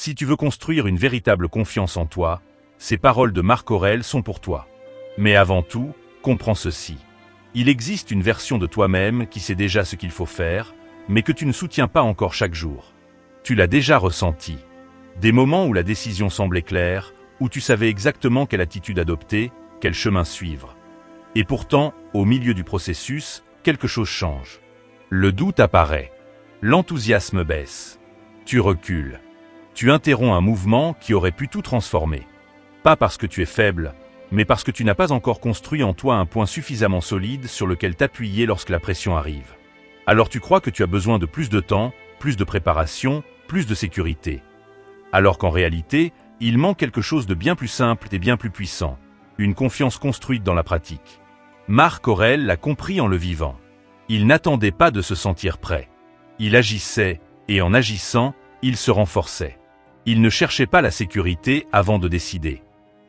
Si tu veux construire une véritable confiance en toi, ces paroles de Marc Aurèle sont pour toi. Mais avant tout, comprends ceci. Il existe une version de toi-même qui sait déjà ce qu'il faut faire, mais que tu ne soutiens pas encore chaque jour. Tu l'as déjà ressenti. Des moments où la décision semblait claire, où tu savais exactement quelle attitude adopter, quel chemin suivre. Et pourtant, au milieu du processus, quelque chose change. Le doute apparaît. L'enthousiasme baisse. Tu recules. Tu interromps un mouvement qui aurait pu tout transformer. Pas parce que tu es faible, mais parce que tu n'as pas encore construit en toi un point suffisamment solide sur lequel t'appuyer lorsque la pression arrive. Alors tu crois que tu as besoin de plus de temps, plus de préparation, plus de sécurité. Alors qu'en réalité, il manque quelque chose de bien plus simple et bien plus puissant, une confiance construite dans la pratique. Marc Aurèle l'a compris en le vivant. Il n'attendait pas de se sentir prêt. Il agissait, et en agissant, il se renforçait. Il ne cherchait pas la sécurité avant de décider.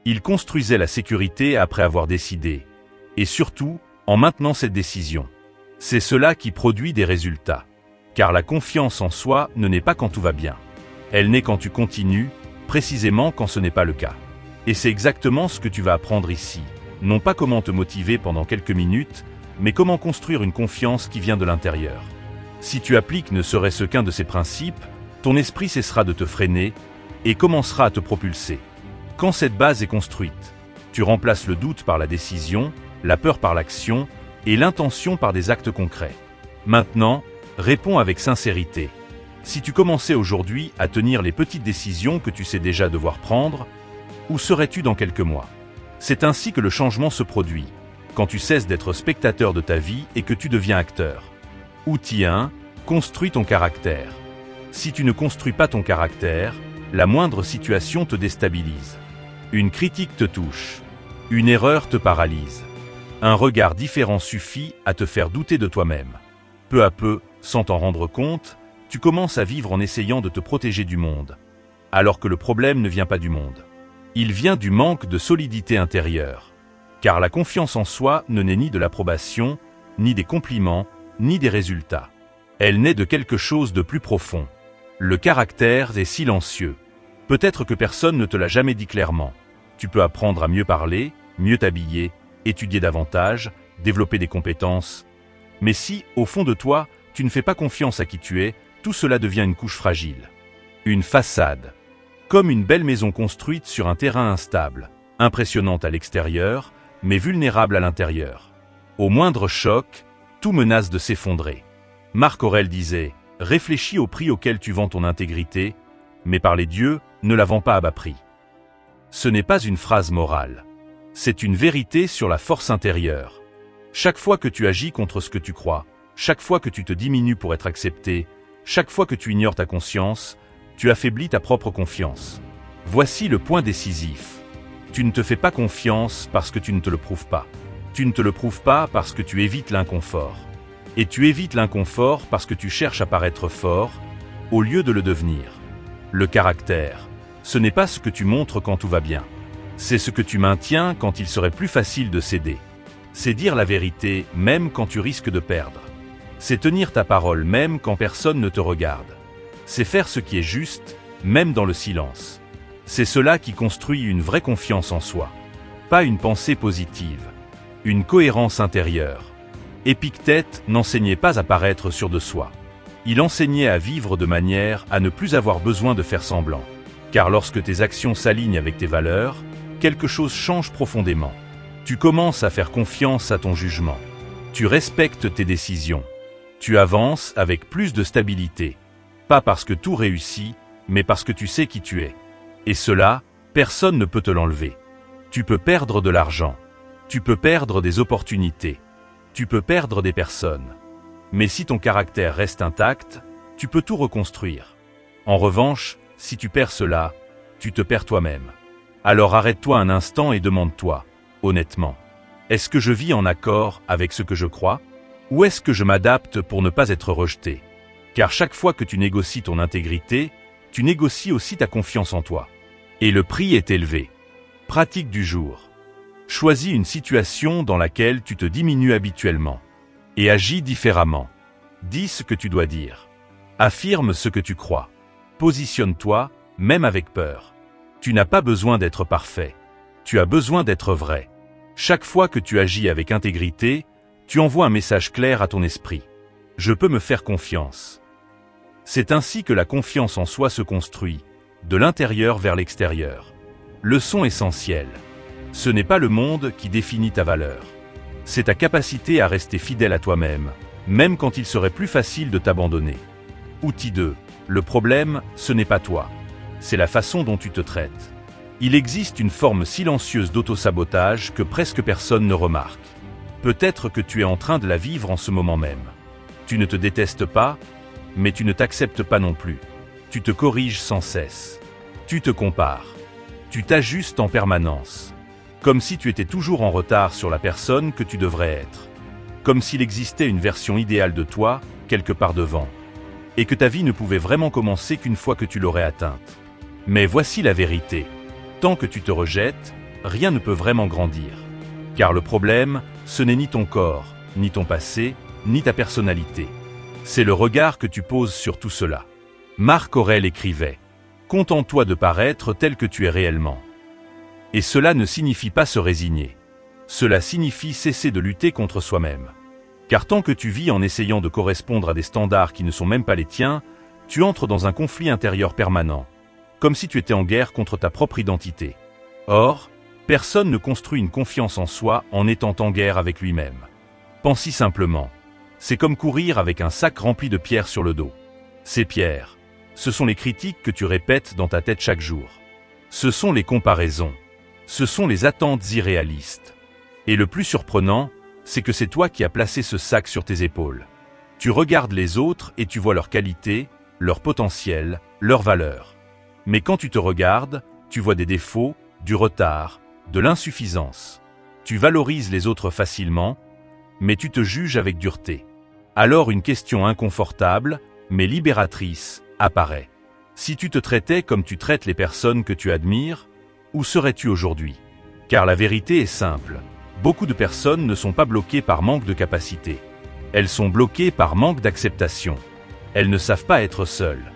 Il construisait la sécurité après avoir décidé, et surtout, en maintenant cette décision. C'est cela qui produit des résultats. Car la confiance en soi ne naît pas quand tout va bien. Elle naît quand tu continues, précisément quand ce n'est pas le cas. Et c'est exactement ce que tu vas apprendre ici. Non pas comment te motiver pendant quelques minutes, mais comment construire une confiance qui vient de l'intérieur. Si tu appliques ne serait-ce qu'un de ces principes, ton esprit cessera de te freiner et commencera à te propulser. Quand cette base est construite, tu remplaces le doute par la décision, la peur par l'action et l'intention par des actes concrets. Maintenant, réponds avec sincérité. Si tu commençais aujourd'hui à tenir les petites décisions que tu sais déjà devoir prendre, où serais-tu dans quelques mois? C'est ainsi que le changement se produit, quand tu cesses d'être spectateur de ta vie et que tu deviens acteur. Outil 1, construis ton caractère. Si tu ne construis pas ton caractère, la moindre situation te déstabilise. Une critique te touche. Une erreur te paralyse. Un regard différent suffit à te faire douter de toi-même. Peu à peu, sans t'en rendre compte, tu commences à vivre en essayant de te protéger du monde. Alors que le problème ne vient pas du monde. Il vient du manque de solidité intérieure. Car la confiance en soi ne naît ni de l'approbation, ni des compliments, ni des résultats. Elle naît de quelque chose de plus profond. Le caractère est silencieux. Peut-être que personne ne te l'a jamais dit clairement. Tu peux apprendre à mieux parler, mieux t'habiller, étudier davantage, développer des compétences. Mais si, au fond de toi, tu ne fais pas confiance à qui tu es, tout cela devient une couche fragile. Une façade. Comme une belle maison construite sur un terrain instable, impressionnante à l'extérieur, mais vulnérable à l'intérieur. Au moindre choc, tout menace de s'effondrer. Marc Aurèle disait « Réfléchis au prix auquel tu vends ton intégrité, mais par les dieux, ne la vends pas à bas prix. » Ce n'est pas une phrase morale. C'est une vérité sur la force intérieure. Chaque fois que tu agis contre ce que tu crois, chaque fois que tu te diminues pour être accepté, chaque fois que tu ignores ta conscience, tu affaiblis ta propre confiance. Voici le point décisif. Tu ne te fais pas confiance parce que tu ne te le prouves pas. Tu ne te le prouves pas parce que tu évites l'inconfort. Et tu évites l'inconfort parce que tu cherches à paraître fort, au lieu de le devenir. Le caractère, ce n'est pas ce que tu montres quand tout va bien. C'est ce que tu maintiens quand il serait plus facile de céder. C'est dire la vérité même quand tu risques de perdre. C'est tenir ta parole même quand personne ne te regarde. C'est faire ce qui est juste, même dans le silence. C'est cela qui construit une vraie confiance en soi. Pas une pensée positive. Une cohérence intérieure. Épictète n'enseignait pas à paraître sûr de soi. Il enseignait à vivre de manière à ne plus avoir besoin de faire semblant. Car lorsque tes actions s'alignent avec tes valeurs, quelque chose change profondément. Tu commences à faire confiance à ton jugement. Tu respectes tes décisions. Tu avances avec plus de stabilité. Pas parce que tout réussit, mais parce que tu sais qui tu es. Et cela, personne ne peut te l'enlever. Tu peux perdre de l'argent. Tu peux perdre des opportunités. Tu peux perdre des personnes. Mais si ton caractère reste intact, tu peux tout reconstruire. En revanche, si tu perds cela, tu te perds toi-même. Alors arrête-toi un instant et demande-toi, honnêtement, est-ce que je vis en accord avec ce que je crois? Ou est-ce que je m'adapte pour ne pas être rejeté? Car chaque fois que tu négocies ton intégrité, tu négocies aussi ta confiance en toi. Et le prix est élevé. Pratique du jour. Choisis une situation dans laquelle tu te diminues habituellement. Et agis différemment. Dis ce que tu dois dire. Affirme ce que tu crois. Positionne-toi, même avec peur. Tu n'as pas besoin d'être parfait. Tu as besoin d'être vrai. Chaque fois que tu agis avec intégrité, tu envoies un message clair à ton esprit. Je peux me faire confiance. C'est ainsi que la confiance en soi se construit, de l'intérieur vers l'extérieur. Leçon essentielle. Ce n'est pas le monde qui définit ta valeur. C'est ta capacité à rester fidèle à toi-même, même quand il serait plus facile de t'abandonner. Outil 2. Le problème, ce n'est pas toi. C'est la façon dont tu te traites. Il existe une forme silencieuse d'autosabotage que presque personne ne remarque. Peut-être que tu es en train de la vivre en ce moment même. Tu ne te détestes pas, mais tu ne t'acceptes pas non plus. Tu te corriges sans cesse. Tu te compares. Tu t'ajustes en permanence. Comme si tu étais toujours en retard sur la personne que tu devrais être. Comme s'il existait une version idéale de toi, quelque part devant. Et que ta vie ne pouvait vraiment commencer qu'une fois que tu l'aurais atteinte. Mais voici la vérité. Tant que tu te rejettes, rien ne peut vraiment grandir. Car le problème, ce n'est ni ton corps, ni ton passé, ni ta personnalité. C'est le regard que tu poses sur tout cela. Marc Aurèle écrivait « Contente-toi de paraître tel que tu es réellement ». Et cela ne signifie pas se résigner. Cela signifie cesser de lutter contre soi-même. Car tant que tu vis en essayant de correspondre à des standards qui ne sont même pas les tiens, tu entres dans un conflit intérieur permanent, comme si tu étais en guerre contre ta propre identité. Or, personne ne construit une confiance en soi en étant en guerre avec lui-même. Pense-y simplement. C'est comme courir avec un sac rempli de pierres sur le dos. Ces pierres, ce sont les critiques que tu répètes dans ta tête chaque jour. Ce sont les comparaisons. Ce sont les attentes irréalistes. Et le plus surprenant, c'est que c'est toi qui as placé ce sac sur tes épaules. Tu regardes les autres et tu vois leurs qualités, leur potentiel, leurs valeurs. Mais quand tu te regardes, tu vois des défauts, du retard, de l'insuffisance. Tu valorises les autres facilement, mais tu te juges avec dureté. Alors une question inconfortable, mais libératrice, apparaît. Si tu te traitais comme tu traites les personnes que tu admires, où serais-tu aujourd'hui? Car la vérité est simple. Beaucoup de personnes ne sont pas bloquées par manque de capacité. Elles sont bloquées par manque d'acceptation. Elles ne savent pas être seules.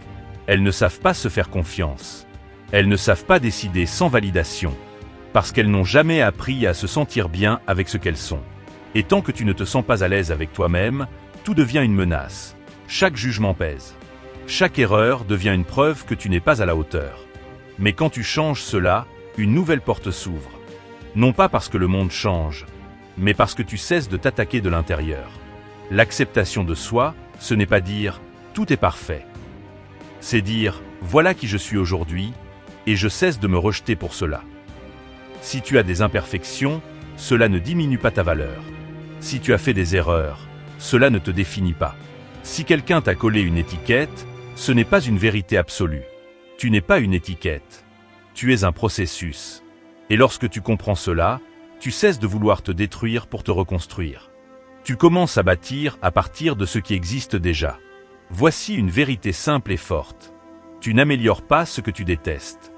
Elles ne savent pas se faire confiance. Elles ne savent pas décider sans validation. Parce qu'elles n'ont jamais appris à se sentir bien avec ce qu'elles sont. Et tant que tu ne te sens pas à l'aise avec toi-même, tout devient une menace. Chaque jugement pèse. Chaque erreur devient une preuve que tu n'es pas à la hauteur. Mais quand tu changes cela, une nouvelle porte s'ouvre. Non pas parce que le monde change, mais parce que tu cesses de t'attaquer de l'intérieur. L'acceptation de soi, ce n'est pas dire « tout est parfait ». C'est dire « voilà qui je suis aujourd'hui, et je cesse de me rejeter pour cela ». Si tu as des imperfections, cela ne diminue pas ta valeur. Si tu as fait des erreurs, cela ne te définit pas. Si quelqu'un t'a collé une étiquette, ce n'est pas une vérité absolue. Tu n'es pas une étiquette. Tu es un processus. Et lorsque tu comprends cela, tu cesses de vouloir te détruire pour te reconstruire. Tu commences à bâtir à partir de ce qui existe déjà. Voici une vérité simple et forte. Tu n'améliores pas ce que tu détestes.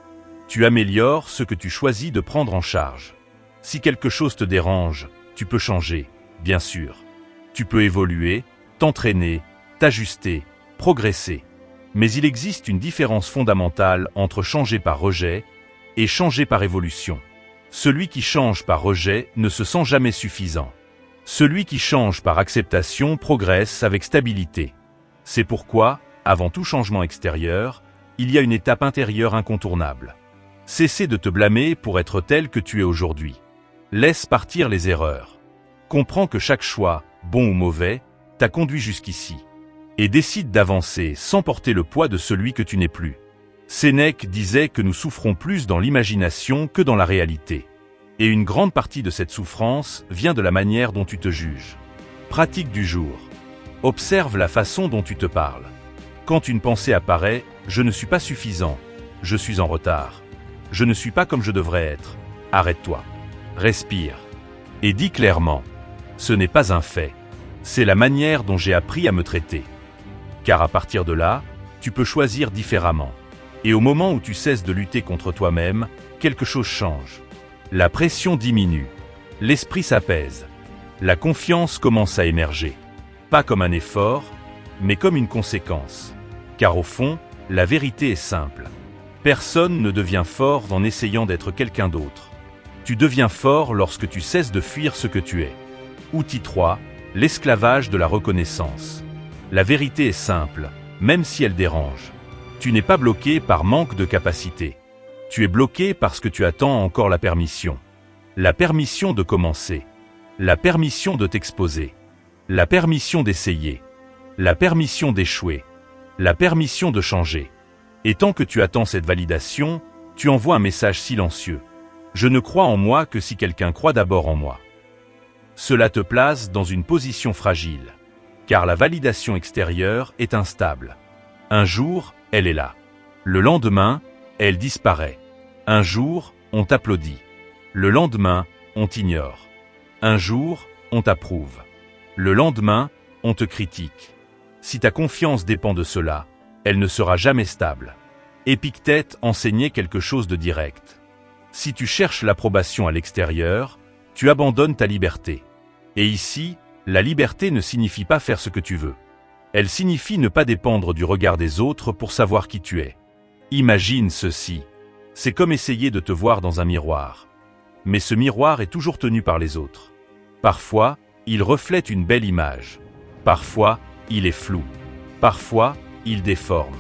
Tu améliores ce que tu choisis de prendre en charge. Si quelque chose te dérange, tu peux changer, bien sûr. Tu peux évoluer, t'entraîner, t'ajuster, progresser. Mais il existe une différence fondamentale entre changer par rejet et changer par évolution. Celui qui change par rejet ne se sent jamais suffisant. Celui qui change par acceptation progresse avec stabilité. C'est pourquoi, avant tout changement extérieur, il y a une étape intérieure incontournable. Cesser de te blâmer pour être tel que tu es aujourd'hui. Laisse partir les erreurs. Comprends que chaque choix, bon ou mauvais, t'a conduit jusqu'ici. Et décide d'avancer sans porter le poids de celui que tu n'es plus. Sénèque disait que nous souffrons plus dans l'imagination que dans la réalité. Et une grande partie de cette souffrance vient de la manière dont tu te juges. Pratique du jour. Observe la façon dont tu te parles. Quand une pensée apparaît, « Je ne suis pas suffisant, je suis en retard, je ne suis pas comme je devrais être », arrête-toi. Respire. Et dis clairement, ce n'est pas un fait, c'est la manière dont j'ai appris à me traiter. Car à partir de là, tu peux choisir différemment. Et au moment où tu cesses de lutter contre toi-même, quelque chose change. La pression diminue. L'esprit s'apaise. La confiance commence à émerger. Pas comme un effort, mais comme une conséquence. Car au fond, la vérité est simple. Personne ne devient fort en essayant d'être quelqu'un d'autre. Tu deviens fort lorsque tu cesses de fuir ce que tu es. Outil 3, l'esclavage de la reconnaissance. La vérité est simple, même si elle dérange. Tu n'es pas bloqué par manque de capacité. Tu es bloqué parce que tu attends encore la permission. La permission de commencer. La permission de t'exposer. La permission d'essayer. La permission d'échouer. La permission de changer. Et tant que tu attends cette validation, tu envoies un message silencieux. Je ne crois en moi que si quelqu'un croit d'abord en moi. Cela te place dans une position fragile, car la validation extérieure est instable. Un jour, elle est là. Le lendemain, elle disparaît. Un jour, on t'applaudit. Le lendemain, on t'ignore. Un jour, on t'approuve. Le lendemain, on te critique. Si ta confiance dépend de cela, elle ne sera jamais stable. Épictète enseignait quelque chose de direct. Si tu cherches l'approbation à l'extérieur, tu abandonnes ta liberté. Et ici, la liberté ne signifie pas faire ce que tu veux. Elle signifie ne pas dépendre du regard des autres pour savoir qui tu es. Imagine ceci. C'est comme essayer de te voir dans un miroir. Mais ce miroir est toujours tenu par les autres. Parfois, il reflète une belle image. Parfois, il est flou. Parfois, il déforme.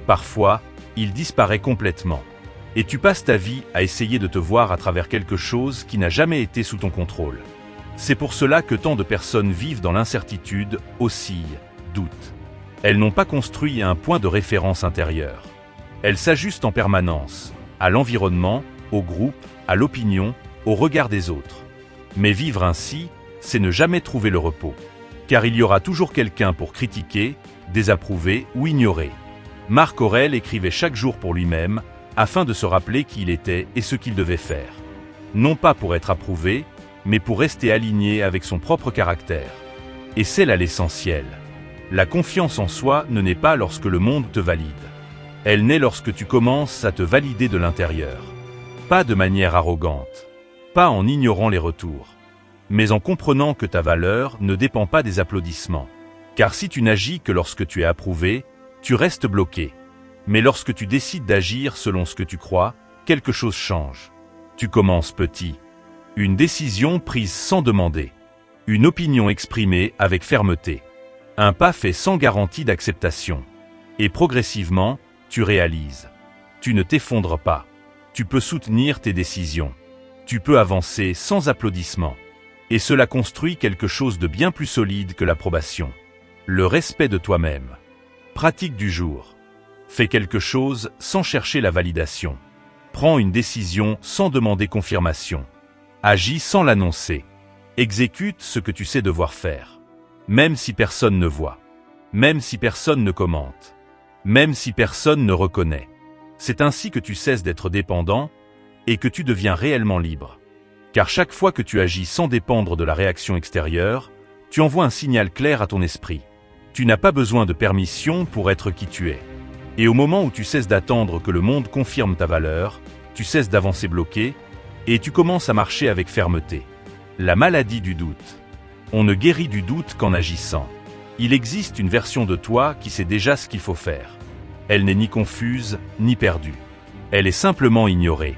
Parfois, il disparaît complètement. Et tu passes ta vie à essayer de te voir à travers quelque chose qui n'a jamais été sous ton contrôle. C'est pour cela que tant de personnes vivent dans l'incertitude, oscillent, doutent. Elles n'ont pas construit un point de référence intérieur. Elles s'ajustent en permanence, à l'environnement, au groupe, à l'opinion, au regard des autres. Mais vivre ainsi, c'est ne jamais trouver le repos. Car il y aura toujours quelqu'un pour critiquer, désapprouver ou ignorer. Marc Aurèle écrivait chaque jour pour lui-même, afin de se rappeler qui il était et ce qu'il devait faire. Non pas pour être approuvé, mais pour rester aligné avec son propre caractère. Et c'est là l'essentiel. La confiance en soi ne naît pas lorsque le monde te valide. Elle naît lorsque tu commences à te valider de l'intérieur. Pas de manière arrogante, pas en ignorant les retours, mais en comprenant que ta valeur ne dépend pas des applaudissements. Car si tu n'agis que lorsque tu es approuvé, tu restes bloqué. Mais lorsque tu décides d'agir selon ce que tu crois, quelque chose change. Tu commences petit. Une décision prise sans demander. Une opinion exprimée avec fermeté. Un pas fait sans garantie d'acceptation. Et progressivement, tu réalises. Tu ne t'effondres pas. Tu peux soutenir tes décisions. Tu peux avancer sans applaudissements. Et cela construit quelque chose de bien plus solide que l'approbation. Le respect de toi-même. Pratique du jour. Fais quelque chose sans chercher la validation. Prends une décision sans demander confirmation. Agis sans l'annoncer. Exécute ce que tu sais devoir faire. Même si personne ne voit. Même si personne ne commente. Même si personne ne reconnaît. C'est ainsi que tu cesses d'être dépendant et que tu deviens réellement libre. Car chaque fois que tu agis sans dépendre de la réaction extérieure, tu envoies un signal clair à ton esprit. Tu n'as pas besoin de permission pour être qui tu es. Et au moment où tu cesses d'attendre que le monde confirme ta valeur, tu cesses d'avancer bloqué, et tu commences à marcher avec fermeté. La maladie du doute. On ne guérit du doute qu'en agissant. Il existe une version de toi qui sait déjà ce qu'il faut faire. Elle n'est ni confuse, ni perdue. Elle est simplement ignorée.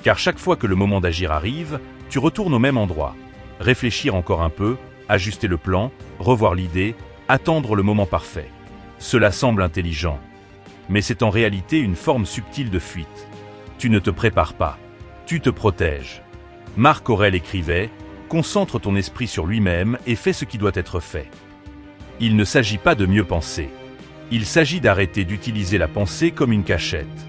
Car chaque fois que le moment d'agir arrive, tu retournes au même endroit. Réfléchir encore un peu, ajuster le plan, revoir l'idée, attendre le moment parfait. Cela semble intelligent. Mais c'est en réalité une forme subtile de fuite. Tu ne te prépares pas. Tu te protèges. Marc Aurèle écrivait « Concentre ton esprit sur lui-même et fais ce qui doit être fait ». Il ne s'agit pas de mieux penser. Il s'agit d'arrêter d'utiliser la pensée comme une cachette.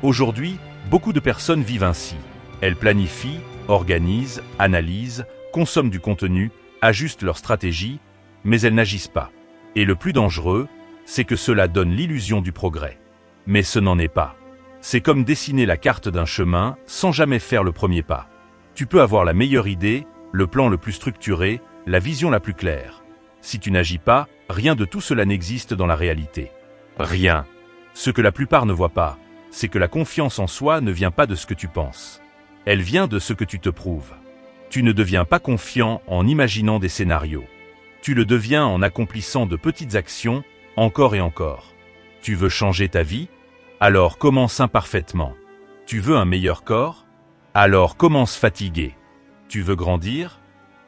Aujourd'hui, beaucoup de personnes vivent ainsi. Elles planifient, organisent, analysent, consomment du contenu, ajustent leur stratégie, mais elles n'agissent pas. Et le plus dangereux, c'est que cela donne l'illusion du progrès. Mais ce n'en est pas. C'est comme dessiner la carte d'un chemin sans jamais faire le premier pas. Tu peux avoir la meilleure idée, le plan le plus structuré, la vision la plus claire. Si tu n'agis pas, rien de tout cela n'existe dans la réalité. Rien. Ce que la plupart ne voient pas, c'est que la confiance en soi ne vient pas de ce que tu penses. Elle vient de ce que tu te prouves. Tu ne deviens pas confiant en imaginant des scénarios. Tu le deviens en accomplissant de petites actions, encore et encore. Tu veux changer ta vie? Alors commence imparfaitement. Tu veux un meilleur corps? Alors commence fatigué. Tu veux grandir?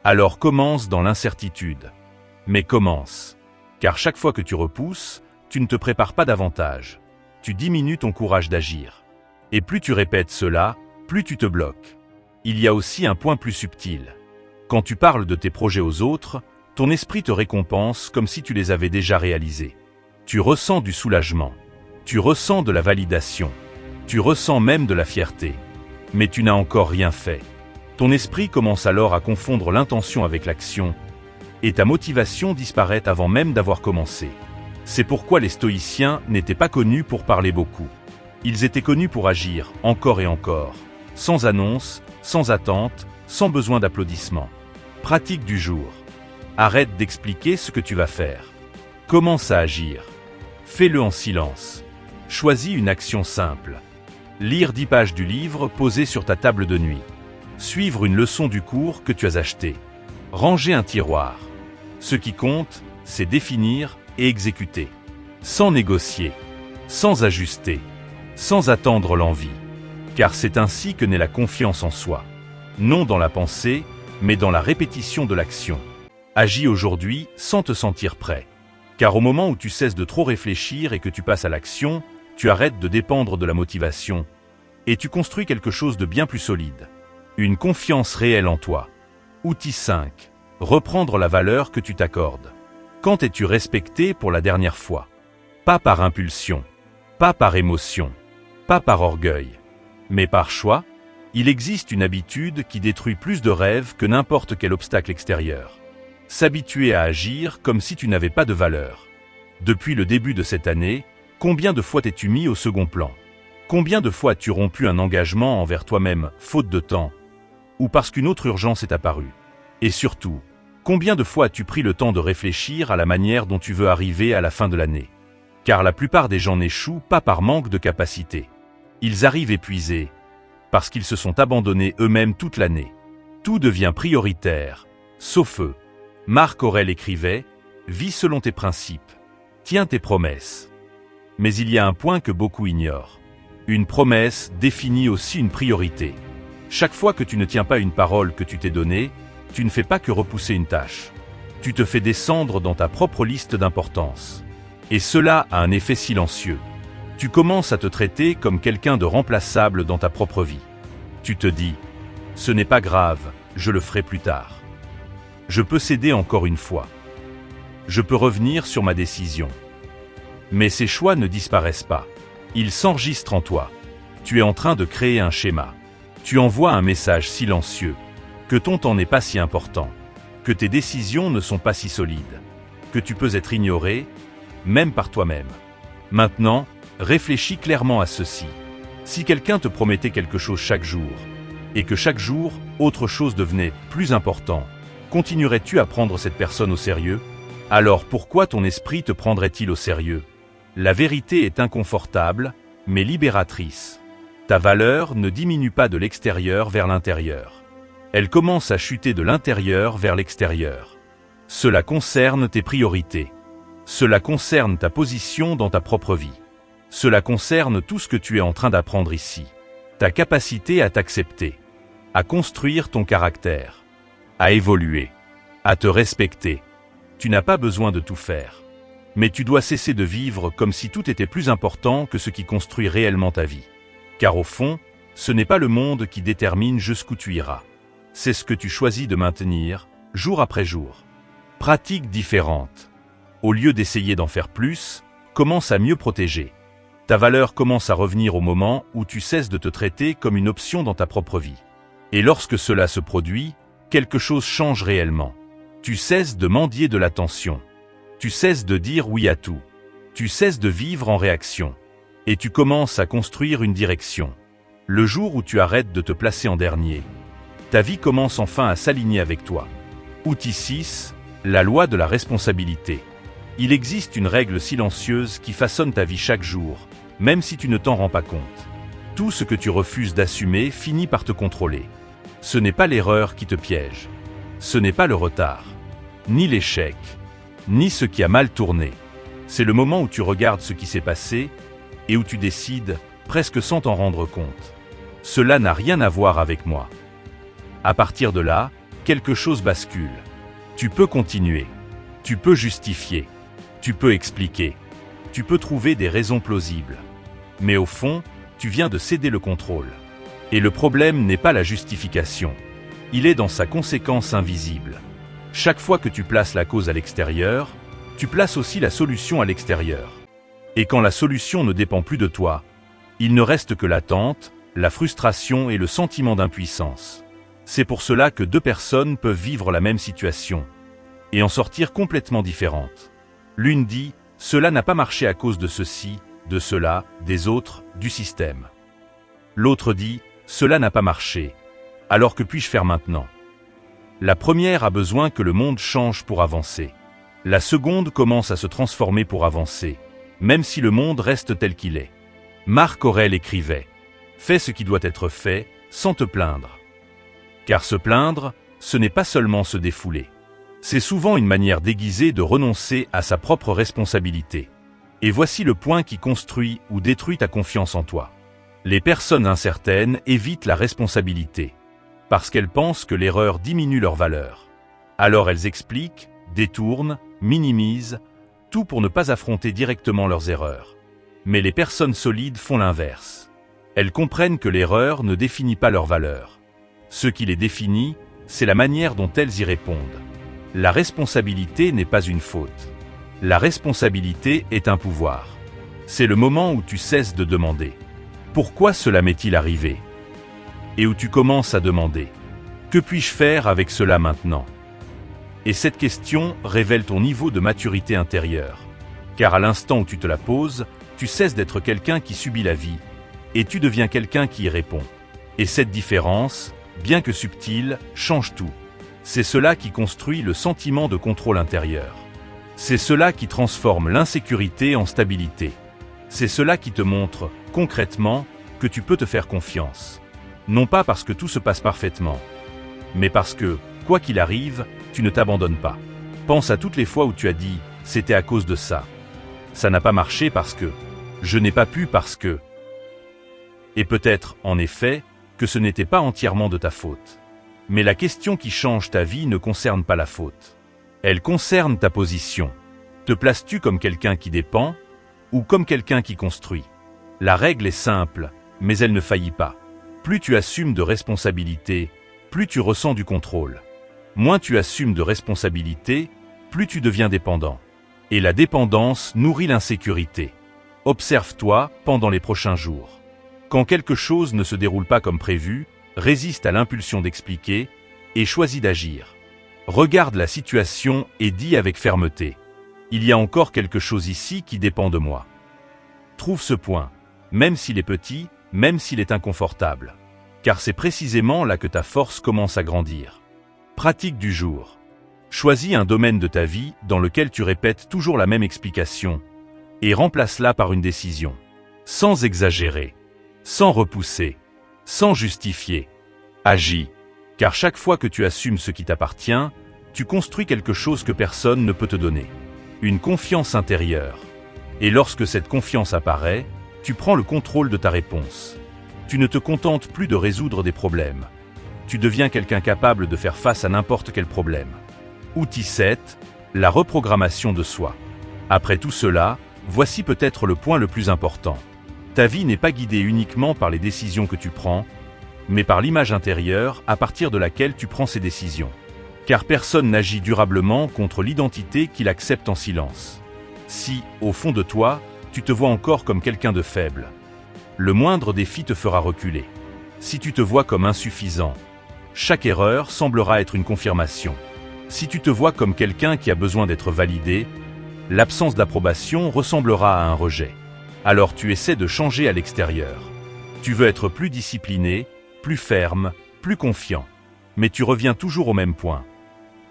Alors commence dans l'incertitude. Mais commence. Car chaque fois que tu repousses, tu ne te prépares pas davantage. Tu diminues ton courage d'agir. Et plus tu répètes cela, plus tu te bloques. Il y a aussi un point plus subtil. Quand tu parles de tes projets aux autres, ton esprit te récompense comme si tu les avais déjà réalisés. Tu ressens du soulagement. Tu ressens de la validation. Tu ressens même de la fierté. Mais tu n'as encore rien fait. Ton esprit commence alors à confondre l'intention avec l'action, et ta motivation disparaît avant même d'avoir commencé. C'est pourquoi les stoïciens n'étaient pas connus pour parler beaucoup. Ils étaient connus pour agir, encore et encore, sans annonce, sans attente, sans besoin d'applaudissements. Pratique du jour. Arrête d'expliquer ce que tu vas faire. Commence à agir. Fais-le en silence. Choisis une action simple. Lire 10 pages du livre posé sur ta table de nuit. Suivre une leçon du cours que tu as acheté. Ranger un tiroir. Ce qui compte, c'est définir et exécuter. Sans négocier. Sans ajuster. Sans attendre l'envie. Car c'est ainsi que naît la confiance en soi. Non dans la pensée, mais dans la répétition de l'action. Agis aujourd'hui sans te sentir prêt. Car au moment où tu cesses de trop réfléchir et que tu passes à l'action, tu arrêtes de dépendre de la motivation. Et tu construis quelque chose de bien plus solide. Une confiance réelle en toi. Outil 5. Reprendre la valeur que tu t'accordes. Quand es-tu respecté pour la dernière fois? Pas par impulsion. Pas par émotion. Pas par orgueil. Mais par choix? Il existe une habitude qui détruit plus de rêves que n'importe quel obstacle extérieur. S'habituer à agir comme si tu n'avais pas de valeur. Depuis le début de cette année, combien de fois t'es-tu mis au second plan? Combien de fois as-tu rompu un engagement envers toi-même, faute de temps? Ou parce qu'une autre urgence est apparue? Et surtout, combien de fois as-tu pris le temps de réfléchir à la manière dont tu veux arriver à la fin de l'année? Car la plupart des gens n'échouent pas par manque de capacité. Ils arrivent épuisés, parce qu'ils se sont abandonnés eux-mêmes toute l'année. Tout devient prioritaire, sauf eux. Marc Aurèle écrivait « Vis selon tes principes, tiens tes promesses ». Mais il y a un point que beaucoup ignorent. Une promesse définit aussi une priorité. Chaque fois que tu ne tiens pas une parole que tu t'es donnée, tu ne fais pas que repousser une tâche. Tu te fais descendre dans ta propre liste d'importance. Et cela a un effet silencieux. Tu commences à te traiter comme quelqu'un de remplaçable dans ta propre vie. Tu te dis « Ce n'est pas grave, je le ferai plus tard. Je peux céder encore une fois. Je peux revenir sur ma décision. » Mais ces choix ne disparaissent pas. Ils s'enregistrent en toi. Tu es en train de créer un schéma. Tu envoies un message silencieux. Que ton temps n'est pas si important. Que tes décisions ne sont pas si solides. Que tu peux être ignoré, même par toi-même. Maintenant, réfléchis clairement à ceci. Si quelqu'un te promettait quelque chose chaque jour, et que chaque jour, autre chose devenait plus important, continuerais-tu à prendre cette personne au sérieux? Alors pourquoi ton esprit te prendrait-il au sérieux? La vérité est inconfortable, mais libératrice. Ta valeur ne diminue pas de l'extérieur vers l'intérieur. Elle commence à chuter de l'intérieur vers l'extérieur. Cela concerne tes priorités. Cela concerne ta position dans ta propre vie. Cela concerne tout ce que tu es en train d'apprendre ici. Ta capacité à t'accepter, à construire ton caractère, à évoluer, à te respecter. Tu n'as pas besoin de tout faire. Mais tu dois cesser de vivre comme si tout était plus important que ce qui construit réellement ta vie. Car au fond, ce n'est pas le monde qui détermine jusqu'où tu iras. C'est ce que tu choisis de maintenir, jour après jour. Pratique différente. Au lieu d'essayer d'en faire plus, commence à mieux protéger. Ta valeur commence à revenir au moment où tu cesses de te traiter comme une option dans ta propre vie. Et lorsque cela se produit, quelque chose change réellement. Tu cesses de mendier de l'attention. Tu cesses de dire oui à tout. Tu cesses de vivre en réaction. Et tu commences à construire une direction. Le jour où tu arrêtes de te placer en dernier, ta vie commence enfin à s'aligner avec toi. Outil 6, la loi de la responsabilité. Il existe une règle silencieuse qui façonne ta vie chaque jour, même si tu ne t'en rends pas compte. Tout ce que tu refuses d'assumer finit par te contrôler. Ce n'est pas l'erreur qui te piège. Ce n'est pas le retard, ni l'échec, ni ce qui a mal tourné. C'est le moment où tu regardes ce qui s'est passé et où tu décides, presque sans t'en rendre compte. Cela n'a rien à voir avec moi. À partir de là, quelque chose bascule. Tu peux continuer. Tu peux justifier. Tu peux expliquer. Tu peux trouver des raisons plausibles. Mais au fond, tu viens de céder le contrôle. Et le problème n'est pas la justification. Il est dans sa conséquence invisible. Chaque fois que tu places la cause à l'extérieur, tu places aussi la solution à l'extérieur. Et quand la solution ne dépend plus de toi, il ne reste que l'attente, la frustration et le sentiment d'impuissance. C'est pour cela que deux personnes peuvent vivre la même situation et en sortir complètement différentes. L'une dit « cela n'a pas marché à cause de ceci, de cela, des autres, du système ». L'autre dit « cela n'a pas marché, alors que puis-je faire maintenant ?» La première a besoin que le monde change pour avancer. La seconde commence à se transformer pour avancer, même si le monde reste tel qu'il est. Marc Aurèle écrivait « Fais ce qui doit être fait, sans te plaindre. » Car se plaindre, ce n'est pas seulement se défouler. C'est souvent une manière déguisée de renoncer à sa propre responsabilité. Et voici le point qui construit ou détruit ta confiance en toi. Les personnes incertaines évitent la responsabilité, parce qu'elles pensent que l'erreur diminue leur valeur. Alors elles expliquent, détournent, minimisent, tout pour ne pas affronter directement leurs erreurs. Mais les personnes solides font l'inverse. Elles comprennent que l'erreur ne définit pas leur valeur. Ce qui les définit, c'est la manière dont elles y répondent. La responsabilité n'est pas une faute. La responsabilité est un pouvoir. C'est le moment où tu cesses de demander « Pourquoi cela m'est-il arrivé ?» et où tu commences à demander « Que puis-je faire avec cela maintenant ?» Et cette question révèle ton niveau de maturité intérieure. Car à l'instant où tu te la poses, tu cesses d'être quelqu'un qui subit la vie, et tu deviens quelqu'un qui y répond. Et cette différence, bien que subtile, change tout. C'est cela qui construit le sentiment de contrôle intérieur. C'est cela qui transforme l'insécurité en stabilité. C'est cela qui te montre, concrètement, que tu peux te faire confiance. Non pas parce que tout se passe parfaitement, mais parce que, quoi qu'il arrive, tu ne t'abandonnes pas. Pense à toutes les fois où tu as dit « c'était à cause de ça ». Ça n'a pas marché parce que, je n'ai pas pu parce que. Et peut-être, en effet, que ce n'était pas entièrement de ta faute. Mais la question qui change ta vie ne concerne pas la faute. Elle concerne ta position. Te places-tu comme quelqu'un qui dépend ou comme quelqu'un qui construit? La règle est simple, mais elle ne faillit pas. Plus tu assumes de responsabilités, plus tu ressens du contrôle. Moins tu assumes de responsabilités, plus tu deviens dépendant. Et la dépendance nourrit l'insécurité. Observe-toi pendant les prochains jours. Quand quelque chose ne se déroule pas comme prévu, résiste à l'impulsion d'expliquer et choisis d'agir. Regarde la situation et dis avec fermeté « Il y a encore quelque chose ici qui dépend de moi ». Trouve ce point, même s'il est petit, même s'il est inconfortable. Car c'est précisément là que ta force commence à grandir. Pratique du jour. Choisis un domaine de ta vie dans lequel tu répètes toujours la même explication et remplace-la par une décision. Sans exagérer, sans repousser, sans justifier. Agis, car chaque fois que tu assumes ce qui t'appartient, tu construis quelque chose que personne ne peut te donner. Une confiance intérieure. Et lorsque cette confiance apparaît, tu prends le contrôle de ta réponse. Tu ne te contentes plus de résoudre des problèmes. Tu deviens quelqu'un capable de faire face à n'importe quel problème. Outil 7, la reprogrammation de soi. Après tout cela, voici peut-être le point le plus important. Ta vie n'est pas guidée uniquement par les décisions que tu prends, mais par l'image intérieure à partir de laquelle tu prends ces décisions. Car personne n'agit durablement contre l'identité qu'il accepte en silence. Si, au fond de toi, tu te vois encore comme quelqu'un de faible, le moindre défi te fera reculer. Si tu te vois comme insuffisant, chaque erreur semblera être une confirmation. Si tu te vois comme quelqu'un qui a besoin d'être validé, l'absence d'approbation ressemblera à un rejet. Alors tu essaies de changer à l'extérieur. Tu veux être plus discipliné, plus ferme, plus confiant. Mais tu reviens toujours au même point.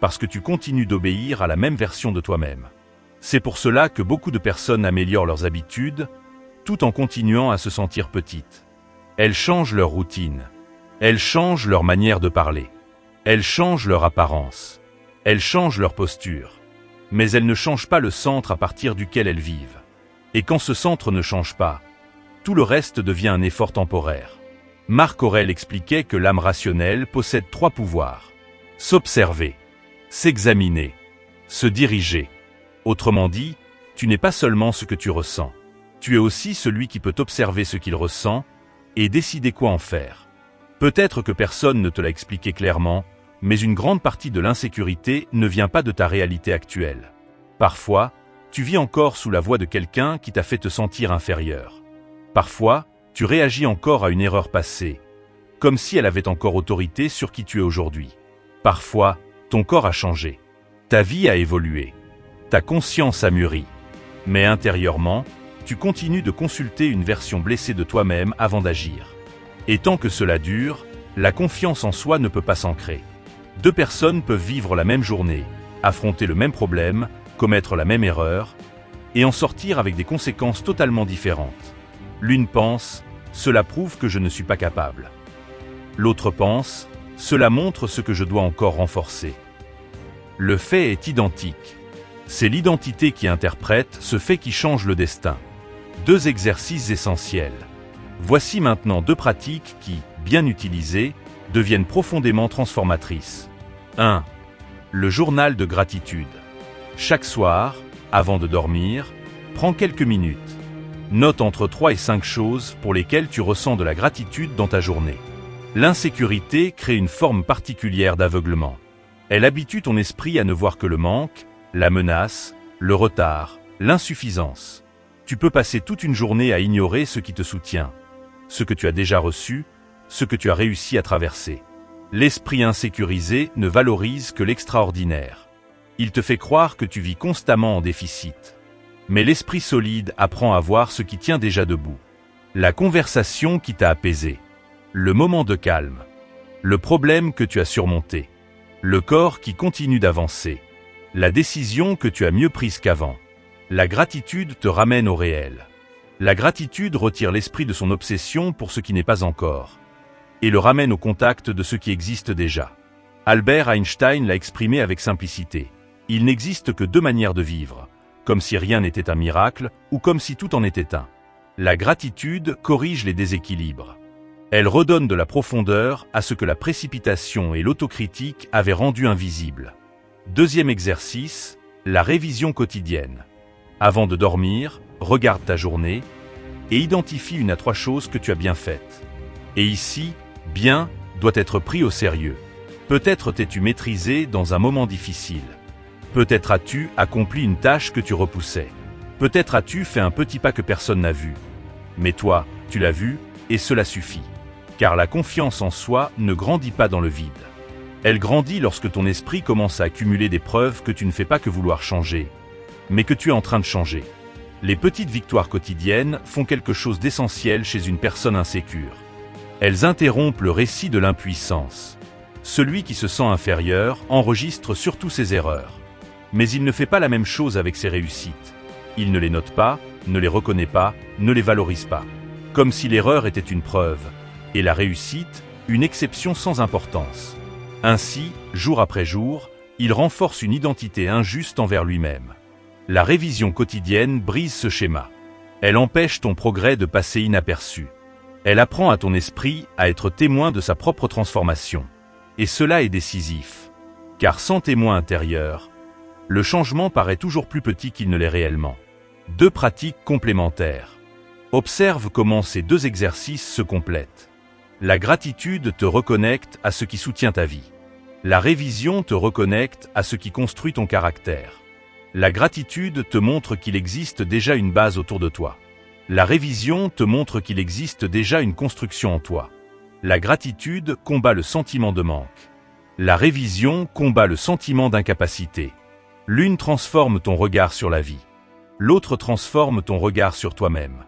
Parce que tu continues d'obéir à la même version de toi-même. C'est pour cela que beaucoup de personnes améliorent leurs habitudes, tout en continuant à se sentir petites. Elles changent leur routine. Elles changent leur manière de parler. Elles changent leur apparence. Elles changent leur posture. Mais elles ne changent pas le centre à partir duquel elles vivent. Et quand ce centre ne change pas, tout le reste devient un effort temporaire. Marc Aurèle expliquait que l'âme rationnelle possède 3 pouvoirs. S'observer, s'examiner, se diriger. Autrement dit, tu n'es pas seulement ce que tu ressens. Tu es aussi celui qui peut observer ce qu'il ressent et décider quoi en faire. Peut-être que personne ne te l'a expliqué clairement, mais une grande partie de l'insécurité ne vient pas de ta réalité actuelle. Parfois, tu vis encore sous la voix de quelqu'un qui t'a fait te sentir inférieur. Parfois, tu réagis encore à une erreur passée, comme si elle avait encore autorité sur qui tu es aujourd'hui. Parfois, ton corps a changé. Ta vie a évolué. Ta conscience a mûri. Mais intérieurement, tu continues de consulter une version blessée de toi-même avant d'agir. Et tant que cela dure, la confiance en soi ne peut pas s'ancrer. 2 personnes peuvent vivre la même journée, affronter le même problème, commettre la même erreur, et en sortir avec des conséquences totalement différentes. L'une pense « Cela prouve que je ne suis pas capable ». L'autre pense « Cela montre ce que je dois encore renforcer ». Le fait est identique. C'est l'identité qui interprète ce fait qui change le destin. 2 exercices essentiels. Voici maintenant 2 pratiques qui, bien utilisées, deviennent profondément transformatrices. 1. Le journal de gratitude. Chaque soir, avant de dormir, prends quelques minutes. Note entre 3 et 5 choses pour lesquelles tu ressens de la gratitude dans ta journée. L'insécurité crée une forme particulière d'aveuglement. Elle habitue ton esprit à ne voir que le manque, la menace, le retard, l'insuffisance. Tu peux passer toute une journée à ignorer ce qui te soutient, ce que tu as déjà reçu, ce que tu as réussi à traverser. L'esprit insécurisé ne valorise que l'extraordinaire. Il te fait croire que tu vis constamment en déficit. Mais l'esprit solide apprend à voir ce qui tient déjà debout. La conversation qui t'a apaisé. Le moment de calme. Le problème que tu as surmonté. Le corps qui continue d'avancer. La décision que tu as mieux prise qu'avant. La gratitude te ramène au réel. La gratitude retire l'esprit de son obsession pour ce qui n'est pas encore, et le ramène au contact de ce qui existe déjà. Albert Einstein l'a exprimé avec simplicité. Il n'existe que 2 manières de vivre, comme si rien n'était un miracle ou comme si tout en était un. La gratitude corrige les déséquilibres. Elle redonne de la profondeur à ce que la précipitation et l'autocritique avaient rendu invisible. 2e exercice, la révision quotidienne. Avant de dormir, regarde ta journée et identifie 1 à 3 choses que tu as bien faites. Et ici, bien doit être pris au sérieux. Peut-être t'es-tu maîtrisé dans un moment difficile. Peut-être as-tu accompli une tâche que tu repoussais. Peut-être as-tu fait un petit pas que personne n'a vu. Mais toi, tu l'as vu, et cela suffit. Car la confiance en soi ne grandit pas dans le vide. Elle grandit lorsque ton esprit commence à accumuler des preuves que tu ne fais pas que vouloir changer, mais que tu es en train de changer. Les petites victoires quotidiennes font quelque chose d'essentiel chez une personne insécure. Elles interrompent le récit de l'impuissance. Celui qui se sent inférieur enregistre surtout ses erreurs. Mais il ne fait pas la même chose avec ses réussites. Il ne les note pas, ne les reconnaît pas, ne les valorise pas. Comme si l'erreur était une preuve, et la réussite, une exception sans importance. Ainsi, jour après jour, il renforce une identité injuste envers lui-même. La révision quotidienne brise ce schéma. Elle empêche ton progrès de passer inaperçu. Elle apprend à ton esprit à être témoin de sa propre transformation. Et cela est décisif. Car sans témoin intérieur, le changement paraît toujours plus petit qu'il ne l'est réellement. 2 pratiques complémentaires. Observe comment ces 2 exercices se complètent. La gratitude te reconnecte à ce qui soutient ta vie. La révision te reconnecte à ce qui construit ton caractère. La gratitude te montre qu'il existe déjà une base autour de toi. La révision te montre qu'il existe déjà une construction en toi. La gratitude combat le sentiment de manque. La révision combat le sentiment d'incapacité. L'une transforme ton regard sur la vie. L'autre transforme ton regard sur toi-même.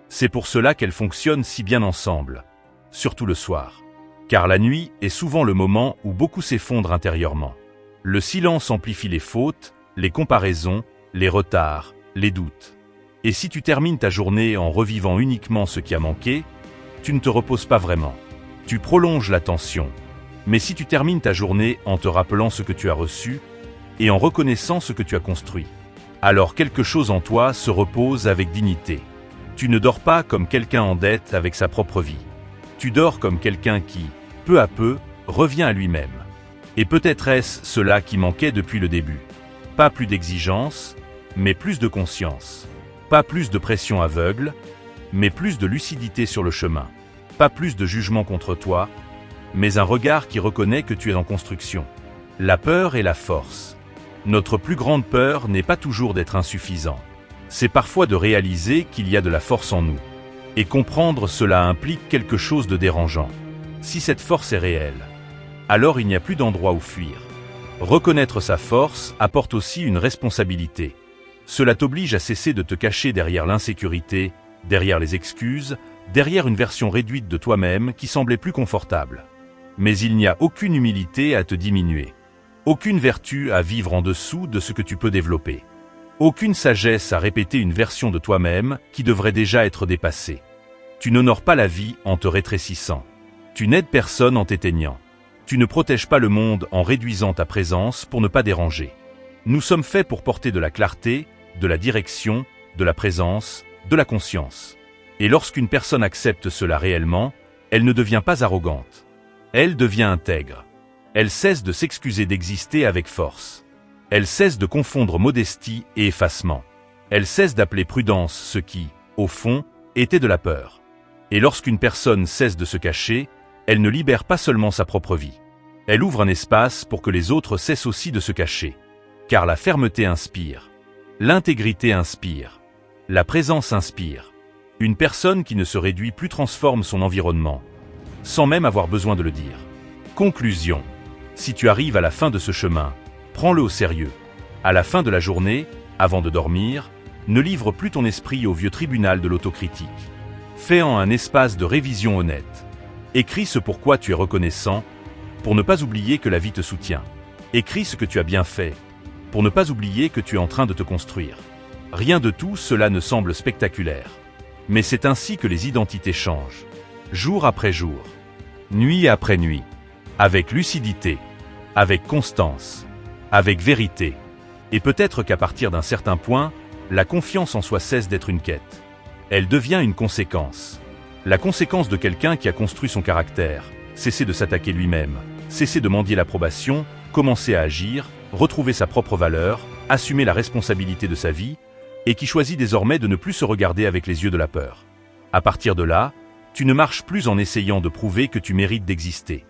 C'est pour cela qu'elles fonctionnent si bien ensemble, surtout le soir. Car la nuit est souvent le moment où beaucoup s'effondrent intérieurement. Le silence amplifie les fautes, les comparaisons, les retards, les doutes. Et si tu termines ta journée en revivant uniquement ce qui a manqué, tu ne te reposes pas vraiment. Tu prolonges la tension. Mais si tu termines ta journée en te rappelant ce que tu as reçu et en reconnaissant ce que tu as construit, alors quelque chose en toi se repose avec dignité. Tu ne dors pas comme quelqu'un en dette avec sa propre vie. Tu dors comme quelqu'un qui, peu à peu, revient à lui-même. Et peut-être est-ce cela qui manquait depuis le début. Pas plus d'exigence, mais plus de conscience. Pas plus de pression aveugle, mais plus de lucidité sur le chemin. Pas plus de jugement contre toi, mais un regard qui reconnaît que tu es en construction. La peur est la force. Notre plus grande peur n'est pas toujours d'être insuffisant. C'est parfois de réaliser qu'il y a de la force en nous. Et comprendre cela implique quelque chose de dérangeant. Si cette force est réelle, alors il n'y a plus d'endroit où fuir. Reconnaître sa force apporte aussi une responsabilité. Cela t'oblige à cesser de te cacher derrière l'insécurité, derrière les excuses, derrière une version réduite de toi-même qui semblait plus confortable. Mais il n'y a aucune humilité à te diminuer. Aucune vertu à vivre en dessous de ce que tu peux développer. Aucune sagesse à répéter une version de toi-même qui devrait déjà être dépassée. Tu n'honores pas la vie en te rétrécissant. Tu n'aides personne en t'éteignant. Tu ne protèges pas le monde en réduisant ta présence pour ne pas déranger. Nous sommes faits pour porter de la clarté, de la direction, de la présence, de la conscience. Et lorsqu'une personne accepte cela réellement, elle ne devient pas arrogante. Elle devient intègre. Elle cesse de s'excuser d'exister avec force. Elle cesse de confondre modestie et effacement. Elle cesse d'appeler prudence ce qui, au fond, était de la peur. Et lorsqu'une personne cesse de se cacher, elle ne libère pas seulement sa propre vie. Elle ouvre un espace pour que les autres cessent aussi de se cacher. Car la fermeté inspire. L'intégrité inspire. La présence inspire. Une personne qui ne se réduit plus transforme son environnement, sans même avoir besoin de le dire. Conclusion. Si tu arrives à la fin de ce chemin, prends-le au sérieux. À la fin de la journée, avant de dormir, ne livre plus ton esprit au vieux tribunal de l'autocritique. Fais-en un espace de révision honnête. Écris ce pourquoi tu es reconnaissant, pour ne pas oublier que la vie te soutient. Écris ce que tu as bien fait, pour ne pas oublier que tu es en train de te construire. Rien de tout cela ne semble spectaculaire. Mais c'est ainsi que les identités changent. Jour après jour, nuit après nuit, avec lucidité, avec constance, avec vérité. Et peut-être qu'à partir d'un certain point, la confiance en soi cesse d'être une quête. Elle devient une conséquence. La conséquence de quelqu'un qui a construit son caractère, cesser de s'attaquer lui-même, cesser de mendier l'approbation, commencer à agir, retrouver sa propre valeur, assumer la responsabilité de sa vie, et qui choisit désormais de ne plus se regarder avec les yeux de la peur. À partir de là, tu ne marches plus en essayant de prouver que tu mérites d'exister.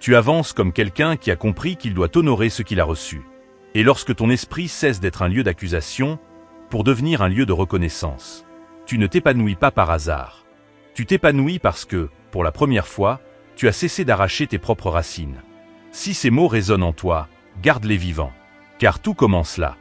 Tu avances comme quelqu'un qui a compris qu'il doit honorer ce qu'il a reçu. Et lorsque ton esprit cesse d'être un lieu d'accusation, pour devenir un lieu de reconnaissance, tu ne t'épanouis pas par hasard. Tu t'épanouis parce que, pour la première fois, tu as cessé d'arracher tes propres racines. Si ces mots résonnent en toi, garde-les vivants. Car tout commence là.